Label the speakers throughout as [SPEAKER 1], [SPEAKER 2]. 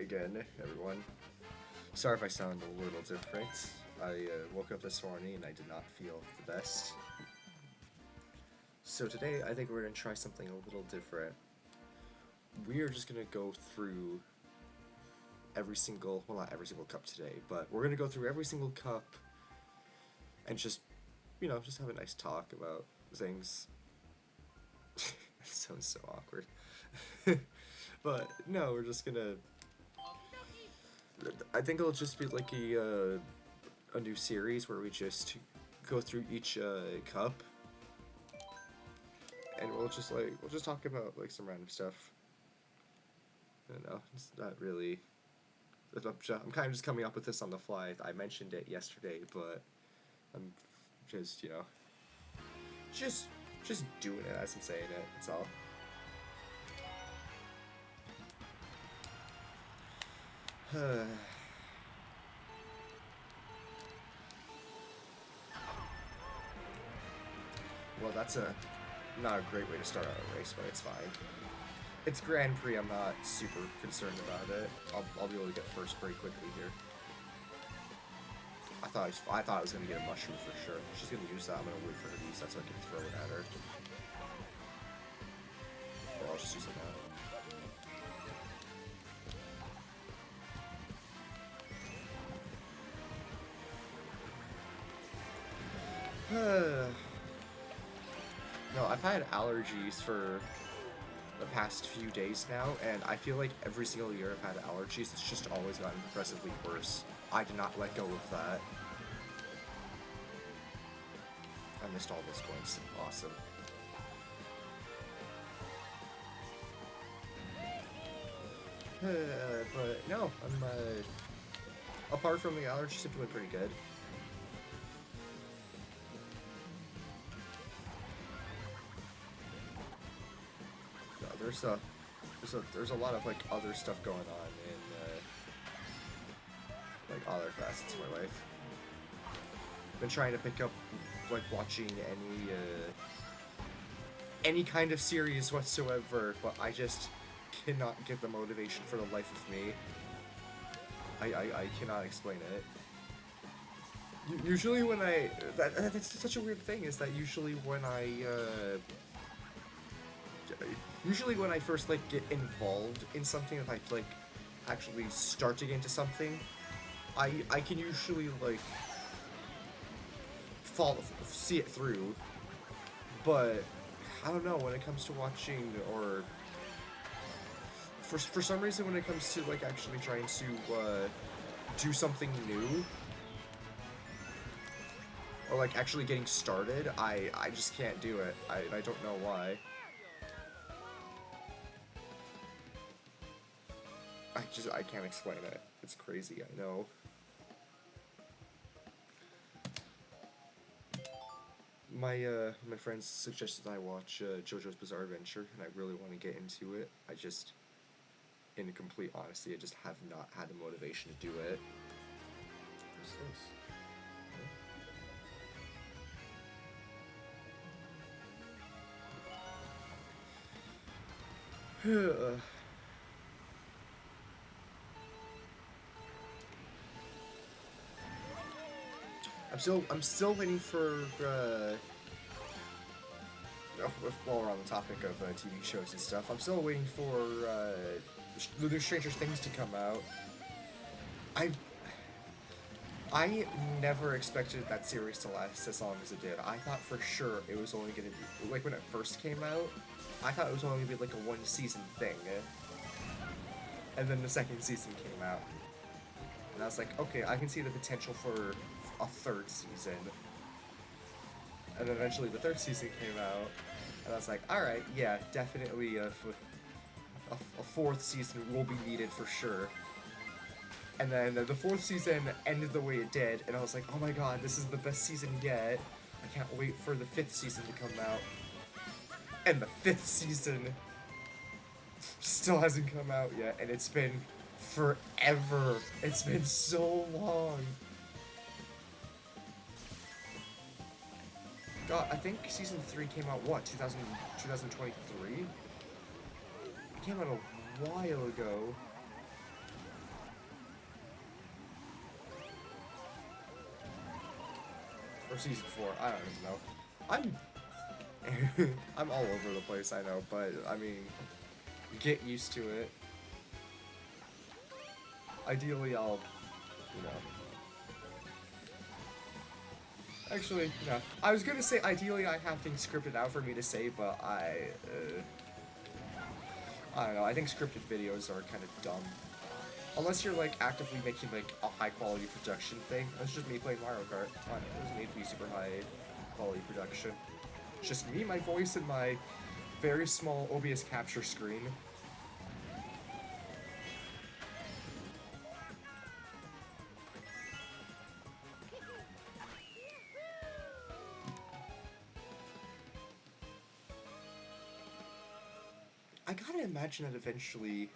[SPEAKER 1] again, everyone. Sorry if I sound a little different. I woke up this morning and I did not feel the best. So today, I think we're going to try something a little different. We are just going to go through every single, well, not every single cup today, but we're going to go through every single cup and just, just have a nice talk about things. That sounds so awkward. But no, we're just gonna. I think it'll just be like a new series where we just go through each cup, and we'll just talk about like some random stuff. I don't know, it's not really. I'm kind of just coming up with this on the fly. I mentioned it yesterday, but I'm just just doing it as I'm saying it. That's all. Well, that's not a great way to start out a race, but it's fine. It's Grand Prix. I'm not super concerned about it. I'll be able to get first pretty quickly here. I thought I was gonna get a mushroom for sure. She's gonna use that. I'm gonna wait for her to use that so I can throw it at her. Or I'll just use it now. No, I've had allergies for the past few days now, and I feel like every single year I've had allergies, it's just always gotten progressively worse. I did not let go of that. I missed all those coins. Awesome. But no, I'm apart from the allergies, I'm doing pretty good. There's a lot of like other stuff going on in like other facets of my life. Been trying to pick up like watching any kind of series whatsoever, but I just cannot get the motivation for the life of me. I cannot explain it. Usually when that's such a weird thing, is that usually when I first like get involved in something, if I like actually start to get into something, I can usually like see it through, but I don't know when it comes to watching, or for some reason when it comes to like actually trying to do something new, or like actually getting started, I just can't do it. I don't know why. I can't explain it. It's crazy, I know. My friends suggested I watch JoJo's Bizarre Adventure, and I really want to get into it. I just, in complete honesty, I just have not had the motivation to do it. What's this? I'm still waiting for, while we're on the topic of TV shows and stuff, I'm still waiting for the new Stranger Things to come out. I never expected that series to last as long as it did. I thought for sure it was only going to be, like when it first came out, I thought it was only going to be like a one-season thing. And then the second season came out. And I was like, okay, I can see the potential for a third season. And then eventually the third season came out, and I was like, alright, yeah, definitely a fourth season will be needed for sure. And then the fourth season ended the way it did, and I was like, oh my god, this is the best season yet. I can't wait for the fifth season to come out. And the fifth season still hasn't come out yet, and it's been forever. It's been so long. God, I think season 3 came out, what, 2023? It came out a while ago. or season 4. I don't even know. I'm all over the place, I know, but I mean, get used to it. Ideally, I'll, you know. Actually, no. I was gonna say ideally I have things scripted out for me to say, but I don't know. I think scripted videos are kind of dumb. Unless you're like actively making like a high quality production thing. That's just me playing Mario Kart. It doesn't need to be super high quality production. It's just me, my voice, and my very small OBS capture screen. I gotta imagine that eventually,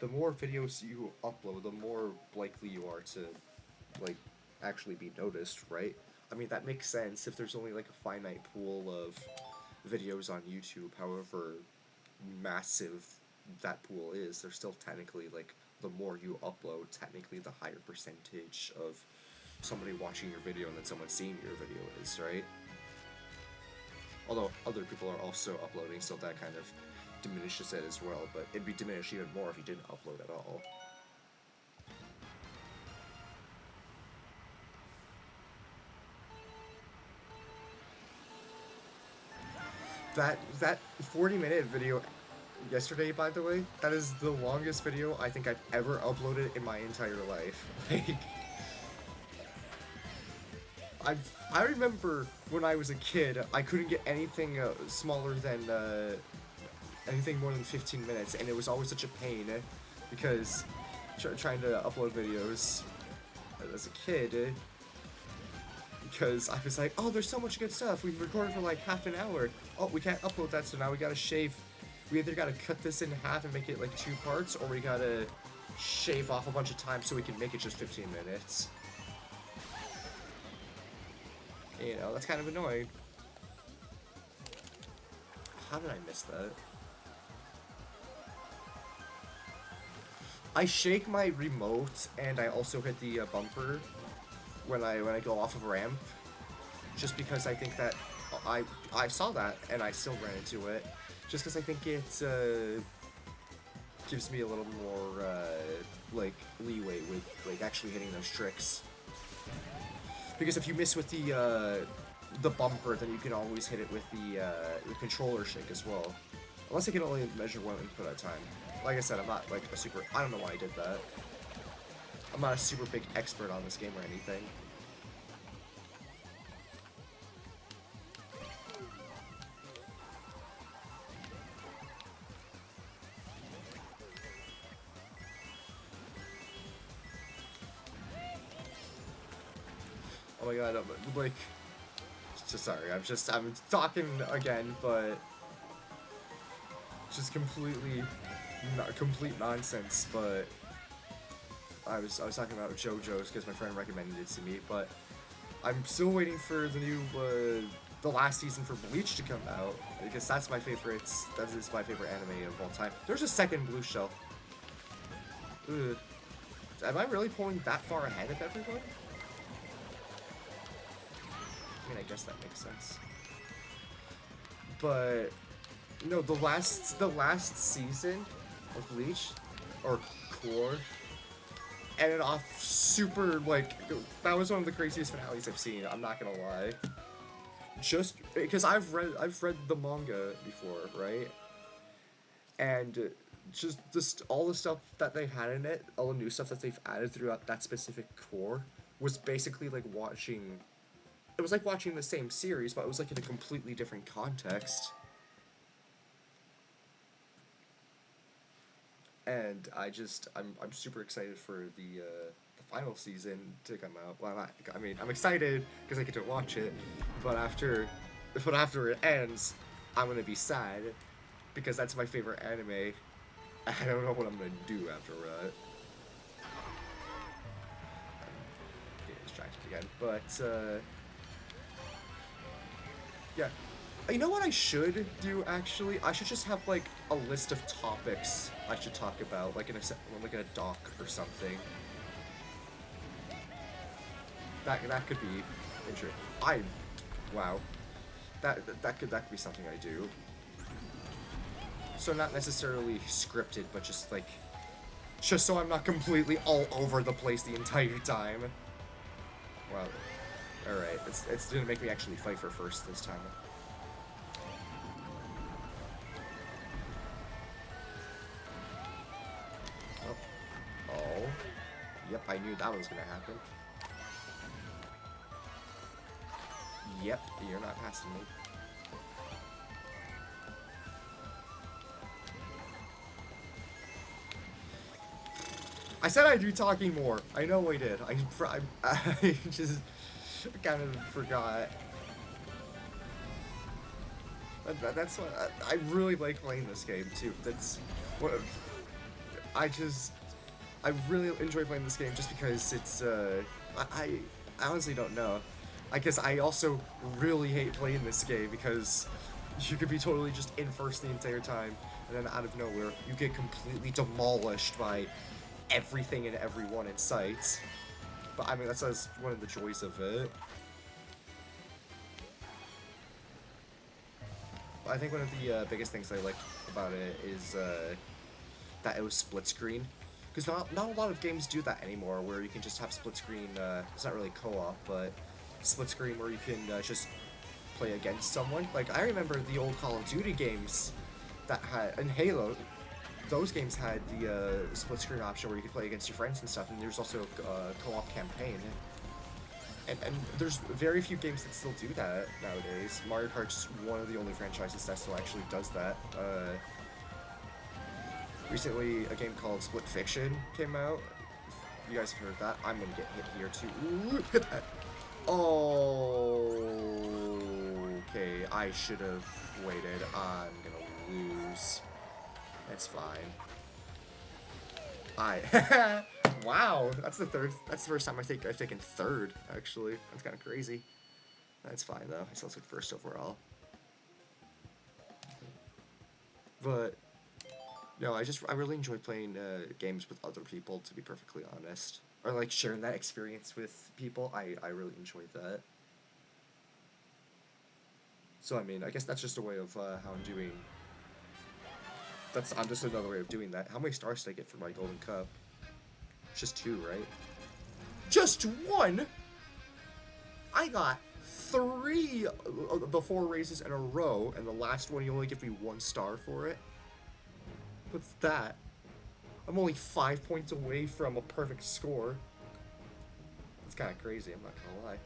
[SPEAKER 1] the more videos you upload, the more likely you are to, like, actually be noticed, right? I mean, that makes sense if there's only, like, a finite pool of videos on YouTube, however massive that pool is, there's still technically, like, the more you upload, technically the higher percentage of somebody watching your video and then someone seeing your video is, right? Although other people are also uploading, so that kind of diminishes it as well, but it'd be diminished even more if you didn't upload at all. That 40-minute video yesterday, by the way, that is the longest video I think I've ever uploaded in my entire life. Like, I remember when I was a kid, I couldn't get anything smaller than anything more than 15 minutes, and it was always such a pain because trying to upload videos as a kid, because I was like, oh, there's so much good stuff. We've recorded for like half an hour. Oh, we can't upload that, so now we gotta shave. We either gotta cut this in half and make it like 2 parts, or we gotta shave off a bunch of time so we can make it just 15 minutes. You know, that's kind of annoying. How did I miss that? I shake my remote, and I also hit the bumper when I go off of a ramp, just because I think that I saw that and I still ran into it, just because I think it gives me a little more like leeway with like actually hitting those tricks. Because if you miss with the bumper, then you can always hit it with the controller shake as well. Unless I can only measure one input at a time. Like I said, I'm not like a super. I don't know why I did that. I'm not a super big expert on this game or anything. Oh my god, I'm like, just sorry, I'm talking again, but just completely, complete nonsense, but I was talking about JoJo's because my friend recommended it to me, but I'm still waiting for the new, the last season for Bleach to come out, because that's my favorite, that is my favorite anime of all time. There's a second Blue Shell. Ugh. Am I really pulling that far ahead of everyone? I mean, I guess that makes sense. But no, the last season of Bleach, or Core, ended off super, like, that was one of the craziest finales I've seen, I'm not gonna lie. Just because I've read the manga before, right? And just all the stuff that they had in it, all the new stuff that they've added throughout that specific core, was basically like watching. It was like watching the same series, but it was like in a completely different context. And I'm super excited for the final season to come out. Well, I mean, I'm excited because I get to watch it, but after it ends, I'm gonna be sad because that's my favorite anime. I don't know what I'm gonna do after that. I'm getting distracted again, but yeah. You know what I should do, actually? I should just have, like, a list of topics I should talk about, like in a doc or something. That could be Wow. That could be something I do. So not necessarily scripted, but just so I'm not completely all over the place the entire time. Wow. Alright, it's gonna make me actually fight for first this time. Oh. Yep, I knew that was gonna happen. Yep, you're not passing me. I said I'd be talking more. I know I did. I just kind of forgot. That's what I really like playing this game too. That's what I really enjoy playing this game just because it's I honestly don't know. I guess I also really hate playing this game because you could be totally just in first the entire time, and then out of nowhere you get completely demolished by everything and everyone in sight. But I mean, that's one of the joys of it. But I think one of the biggest things I like about it is that it was split screen. Because not a lot of games do that anymore, where you can just have split screen, it's not really co-op, but split screen where you can just play against someone. Like, I remember the old Call of Duty games that had, and Halo, those games had the split screen option where you could play against your friends and stuff, and there's also a co-op campaign. And there's very few games that still do that nowadays. Mario Kart's one of the only franchises that still actually does that. Recently, a game called Split Fiction came out. If you guys have heard of that, I'm gonna get hit here too. Ooh, hit that. Oh, okay. I should have waited. I'm gonna lose. That's fine. Wow, that's the first time I've taken third, actually. That's kind of crazy. That's fine, though. I still took first overall. But, no, I really enjoy playing games with other people, to be perfectly honest. Or, like, sharing that experience with people. I really enjoy that. So, I mean, I guess that's just a way of how I'm doing. I'm just another way of doing that. How many stars did I get for my Golden Cup? Just 2, right? Just 1?! I got 3 of the 4 races in a row, and the last one you only give me 1 star for it? What's that? I'm only 5 points away from a perfect score. It's kind of crazy, I'm not gonna lie.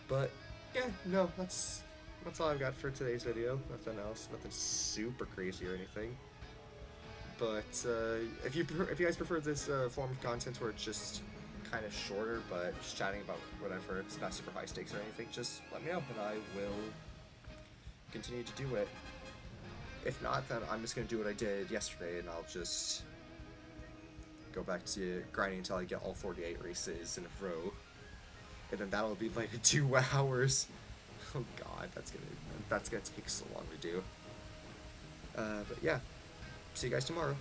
[SPEAKER 1] But, yeah, no, that's all I've got for today's video. Nothing else, nothing super crazy or anything. But if you guys prefer this form of content where it's just kind of shorter, but just chatting about whatever, it's not super high stakes or anything, just let me know and I will continue to do it. If not, then I'm just going to do what I did yesterday and I'll just go back to grinding until I get all 48 races in a row. And then that'll be like 2 hours. Oh god, that's gonna take so long to do. But yeah, see you guys tomorrow.